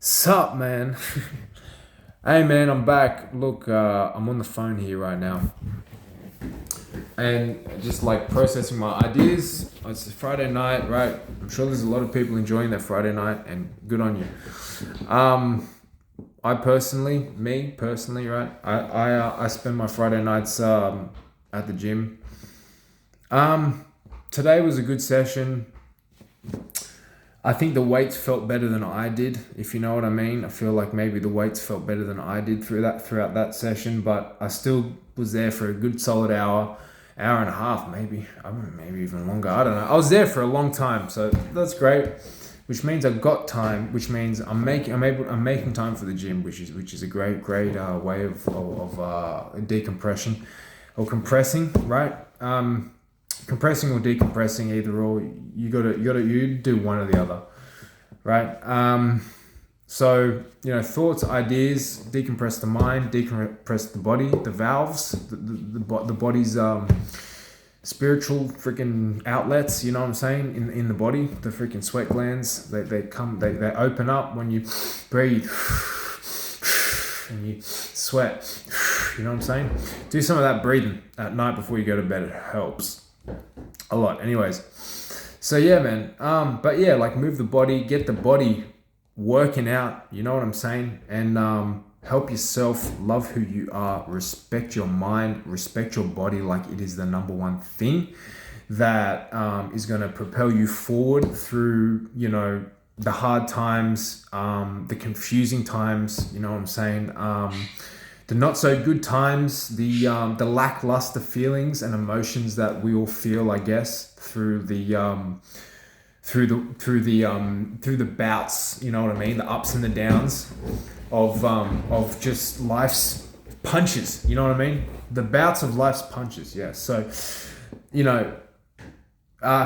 Sup, man? Hey, man, I'm back. Look, I'm on the phone here right now and just like processing my ideas. It's a Friday night, right? I'm sure there's a lot of people enjoying their Friday night, and good on you. Me personally, right? I spend my Friday nights at the gym. Um, Today was a good session. I think the weights felt better than I did, if you know what I mean. I feel like maybe the weights felt better than I did throughout that session, but I still was there for a good solid hour and a half, maybe. I don't know, maybe even longer. I don't know. I was there for a long time, so that's great. Which means I've got time. Which means I'm making time for the gym, which is a great way of decompression or compressing, right? Compressing or decompressing, either or. You do one or the other, right? So thoughts, ideas, decompress the mind, decompress the body, the valves, the body's spiritual freaking outlets. You know what I'm saying? In the body, the freaking sweat glands. They open up when you breathe and you sweat. You know what I'm saying? Do some of that breathing at night before you go to bed. It helps a lot. Anyways, so yeah, man. But yeah, like move the body, get the body working out. You know what I'm saying? And help yourself, love who you are, respect your mind, respect your body like it is the number one thing that is going to propel you forward through, the hard times, the confusing times. You know what I'm saying? The not so good times, the lackluster feelings and emotions that we all feel, I guess, through the bouts. You know what I mean? The ups and the downs of just life's punches. You know what I mean? The bouts of life's punches. Yeah. So,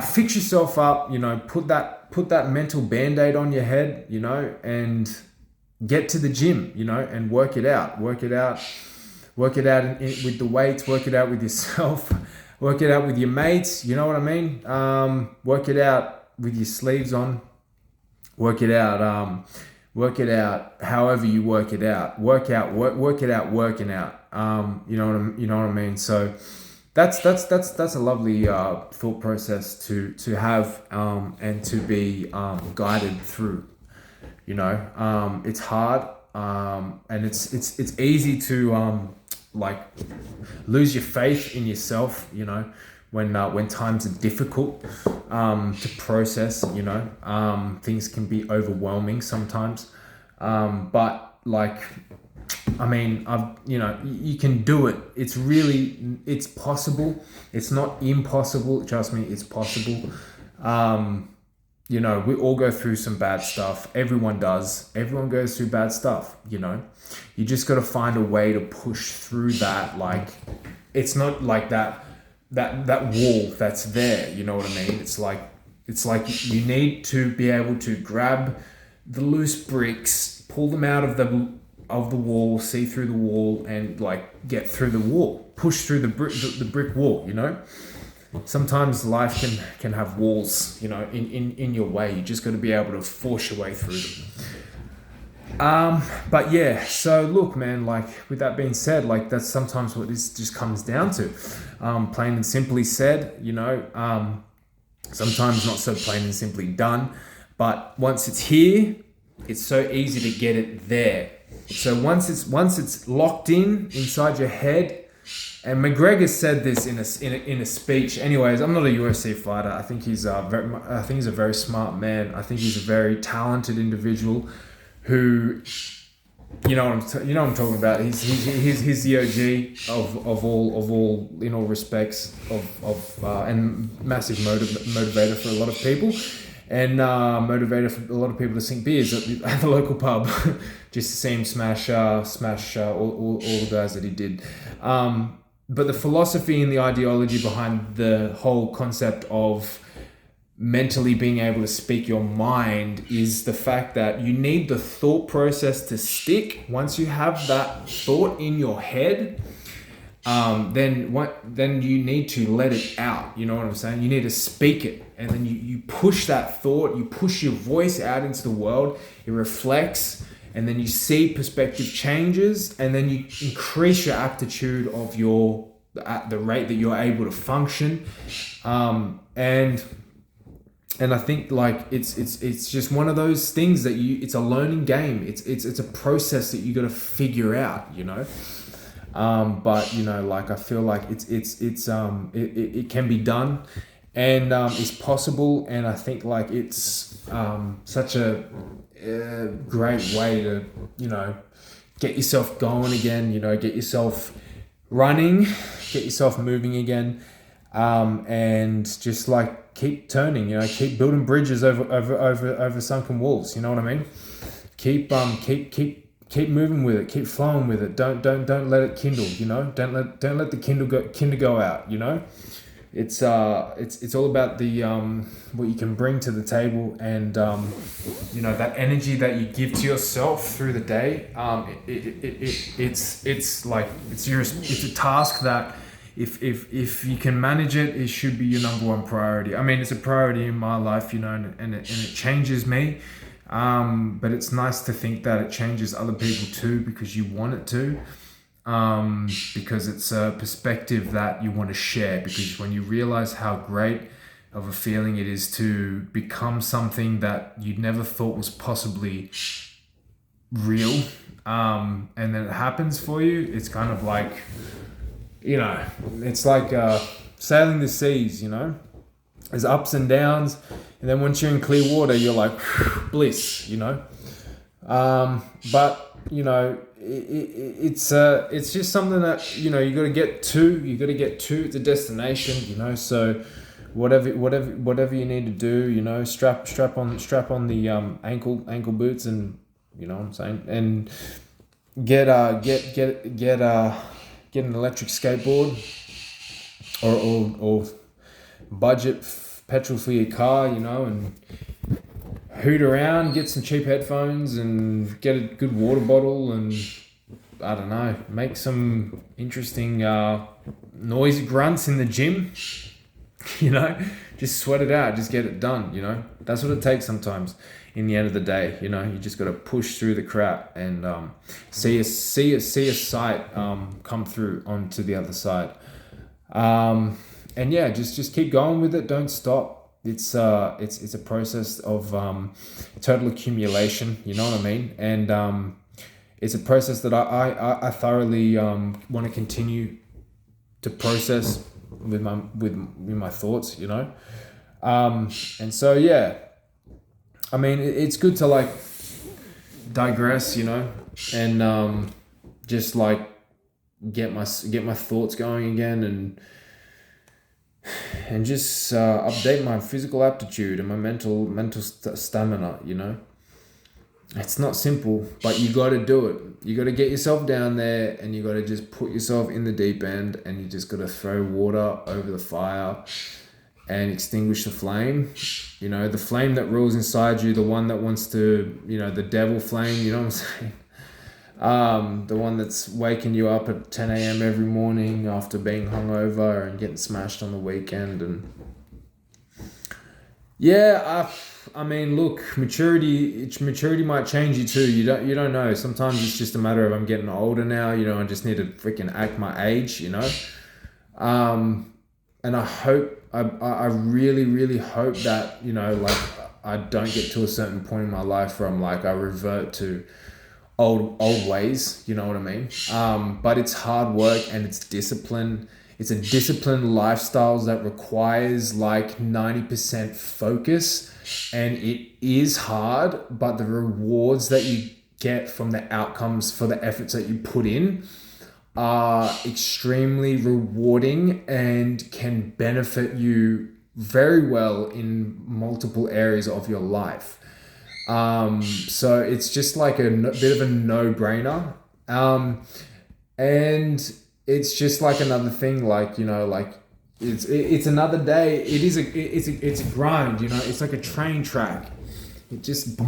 fix yourself up. Put that mental band-aid on your head. And get to the gym, and work it out with the weights, work it out with yourself, work it out with your mates. You know what I mean? Work it out with your sleeves on, work it out however you work it out, work it out working out. You know what I mean? So that's a lovely thought process to have, and to be guided through. It's hard, and it's easy to like lose your faith in yourself. When times are difficult to process. Things can be overwhelming sometimes, but like, I mean, you can do it. It's possible. It's not impossible. Trust me, it's possible. We all go through some bad stuff. Everyone does. Everyone goes through bad stuff. You just got to find a way to push through that. Like, it's not like that wall that's there. You know what I mean? It's like you need to be able to grab the loose bricks, pull them out of the wall, see through the wall, and like get through the wall, push through the brick wall. Sometimes life can have walls, in your way. You just got to be able to force your way through them. But yeah, so look, man, like with that being said, like that's sometimes what this just comes down to. Plain and simply said, sometimes not so plain and simply done. But once it's here, it's so easy to get it there. So once it's locked inside your head. And McGregor said this in a speech. Anyways, I'm not a UFC fighter. I think he's a very smart man. I think he's a very talented individual who, you know what I'm talking about. He's the OG of all in all respects and massive motivator for a lot of people, and motivator for a lot of people to sink beers at the local pub, just to see him smash all the guys that he did. But the philosophy and the ideology behind the whole concept of mentally being able to speak your mind is the fact that you need the thought process to stick. Once you have that thought in your head, then you need to let it out. You know what I'm saying? You need to speak it, and then you push that thought, you push your voice out into the world. It reflects, and then you see perspective changes, and then you increase your aptitude of at the rate that you're able to function. And I think like it's just one of those things that it's a learning game. It's a process that you got to figure out, you know. But you know, like I feel like it can be done, and it's possible. And I think like it's such a great way to, you know, get yourself going again. You know, get yourself running, get yourself moving again, and just like keep turning. You know, keep building bridges over sunken walls. You know what I mean? Keep moving with it. Keep flowing with it. Don't let it kindle. You know, don't let the kindle go out. You know, it's all about the what you can bring to the table, and you know, that energy that you give to yourself through the day. It's a task that if you can manage it, it should be your number one priority. I mean, it's a priority in my life, you know, and it changes me. But it's nice to think that it changes other people too, because you want it to, because it's a perspective that you want to share, because when you realize how great of a feeling it is to become something that you'd never thought was possibly real, and then it happens for you, it's kind of like, you know, it's like sailing the seas, you know. There's ups and downs, and then once you're in clear water, you're like bliss, you know. But you know, it's just something that, you know, you got to get to. You got to get to the destination, you know. So whatever you need to do, you know, strap on the ankle boots, and you know what I'm saying, and get an electric skateboard, or budget petrol for your car, you know, and hoot around, get some cheap headphones, and get a good water bottle, and I don't know, make some interesting noisy grunts in the gym, you know, just sweat it out, just get it done, you know. That's what it takes sometimes in the end of the day, you know. You just got to push through the crap and see a sight come through onto the other side. And yeah, just keep going with it. Don't stop. It's a process of total accumulation. You know what I mean? And it's a process that I thoroughly want to continue to process with my thoughts. You know, and so yeah, I mean, it's good to like digress. You know, and just like get my thoughts going again, and just update my physical aptitude and my mental stamina, you know. It's not simple, but you got to do it. You got to get yourself down there, and you got to just put yourself in the deep end, and you just got to throw water over the fire and extinguish the flame. You know, the flame that rules inside you, the one that wants to, you know, the devil flame, you know what I'm saying? The one that's waking you up at 10 a.m. every morning after being hungover and getting smashed on the weekend. And yeah, I mean, look, maturity might change you too. You don't know. Sometimes it's just a matter of I'm getting older now. You know, I just need to freaking act my age. You know, and I hope, I really, really hope that, you know, like I don't get to a certain point in my life where I'm like I revert to old ways, you know what I mean? But it's hard work and it's discipline. It's a disciplined lifestyle that requires like 90% focus, and it is hard, but the rewards that you get from the outcomes for the efforts that you put in are extremely rewarding and can benefit you very well in multiple areas of your life. So it's just like a bit of a no-brainer. And it's just like another thing, like, you know, like it's another day. It's a grind, you know. It's like a train track. It just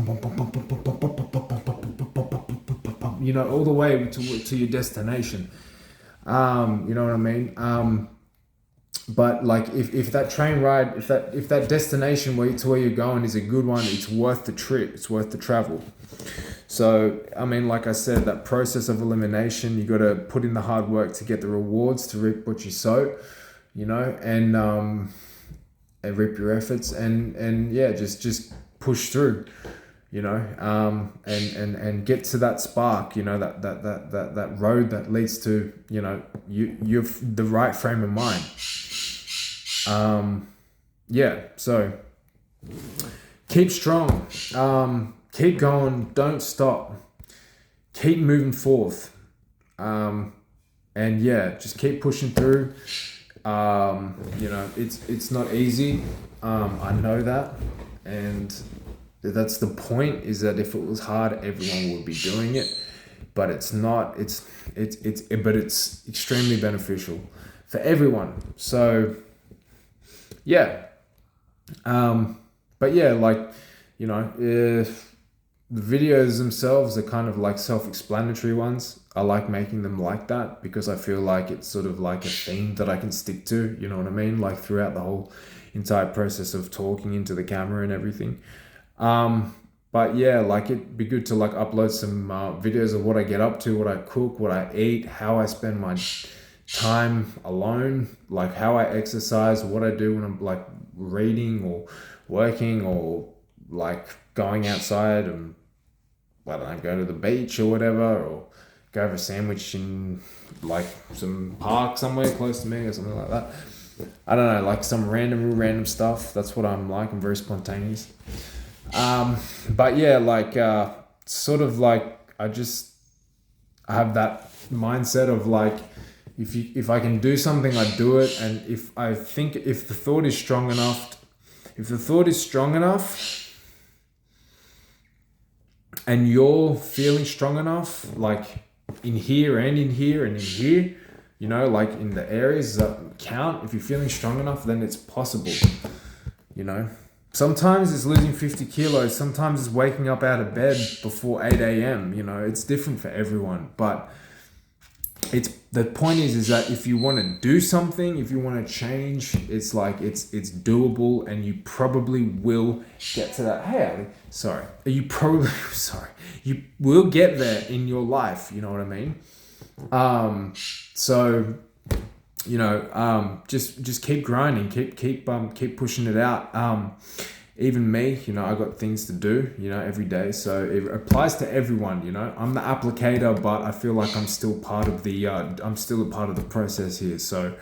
you know, all the way to your destination. You know what I mean? But like if that train ride, if that destination where you're going is a good one, it's worth the trip, it's worth the travel. So I mean, like I said, that process of elimination, you got to put in the hard work to get the rewards, to reap what you sow, you know, and reap your efforts, and yeah, just push through, you know, and get to that spark, you know, that road that leads to, you know, you've the right frame of mind. Yeah, so keep strong, keep going, don't stop, keep moving forth, and yeah, just keep pushing through. You know, it's not easy. I know that, and that's the point, is that if it was hard, everyone would be doing it, but it's not. But it's extremely beneficial for everyone. So yeah, but yeah, like, you know, if the videos themselves are kind of like self-explanatory ones, I like making them like that because I feel like it's sort of like a theme that I can stick to, you know what I mean? Like throughout the whole entire process of talking into the camera and everything. But yeah, like it'd be good to like upload some videos of what I get up to, what I cook, what I eat, how I spend my time alone, like how I exercise, what I do when I'm like reading or working or like going outside and, I don't know, go to the beach or whatever, or go have a sandwich in like some park somewhere close to me or something like that. I don't know, like some random stuff. That's what I'm like. I'm very spontaneous. But yeah, like sort of like I have that mindset of like, if I can do something, I do it, and if the thought is strong enough, and you're feeling strong enough, like in here and in here and in here, you know, like in the areas that count, if you're feeling strong enough, then it's possible, you know. Sometimes it's losing 50 kilos, sometimes it's waking up out of bed before 8 a.m., you know, it's different for everyone, but the point is that if you want to do something, if you want to change, it's like it's doable, and you probably will get to that. Hey, Ali, you will get there in your life. You know what I mean? So you know, just keep grinding, keep pushing it out. Even me, you know, I got things to do, you know, every day. So it applies to everyone, you know. I'm the applicator, but I feel like I'm still part of the process here. So,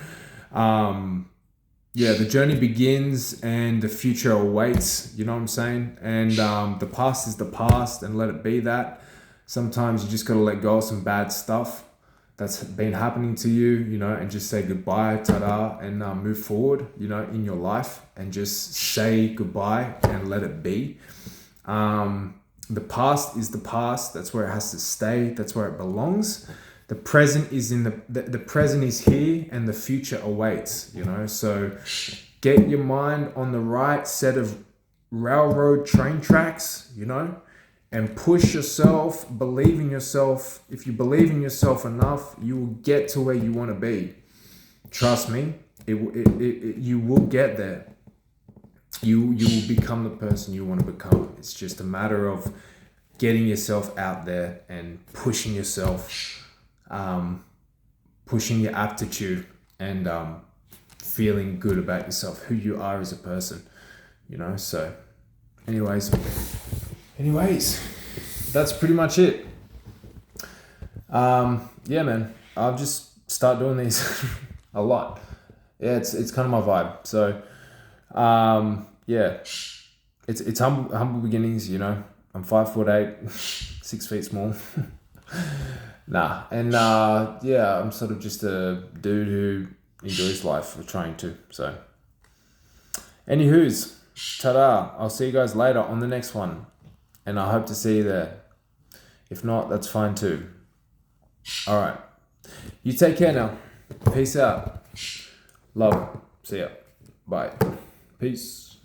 yeah, the journey begins and the future awaits, you know what I'm saying? And the past is the past, and let it be that. Sometimes you just got to let go of some bad stuff that's been happening to you, you know, and just say goodbye, ta-da, and move forward, you know, in your life, and just say goodbye and let it be. The past is the past. That's where it has to stay. That's where it belongs. The present is the present is here, and the future awaits, you know. So get your mind on the right set of railroad train tracks, you know, and push yourself, believe in yourself. If you believe in yourself enough, you will get to where you want to be. Trust me, you will get there. You will become the person you want to become. It's just a matter of getting yourself out there and pushing yourself, pushing your aptitude, and feeling good about yourself, who you are as a person, you know. So anyways, that's pretty much it. Yeah, man, I'll just start doing these a lot. Yeah, it's kind of my vibe. So yeah, it's humble beginnings, you know. I'm 5'8", 6 feet small. Nah, and yeah, I'm sort of just a dude who enjoys life or trying to. So anywho's, ta-da, I'll see you guys later on the next one, and I hope to see you there. If not, that's fine too. All right, you take care now. Peace out. Love. See ya. Bye. Peace.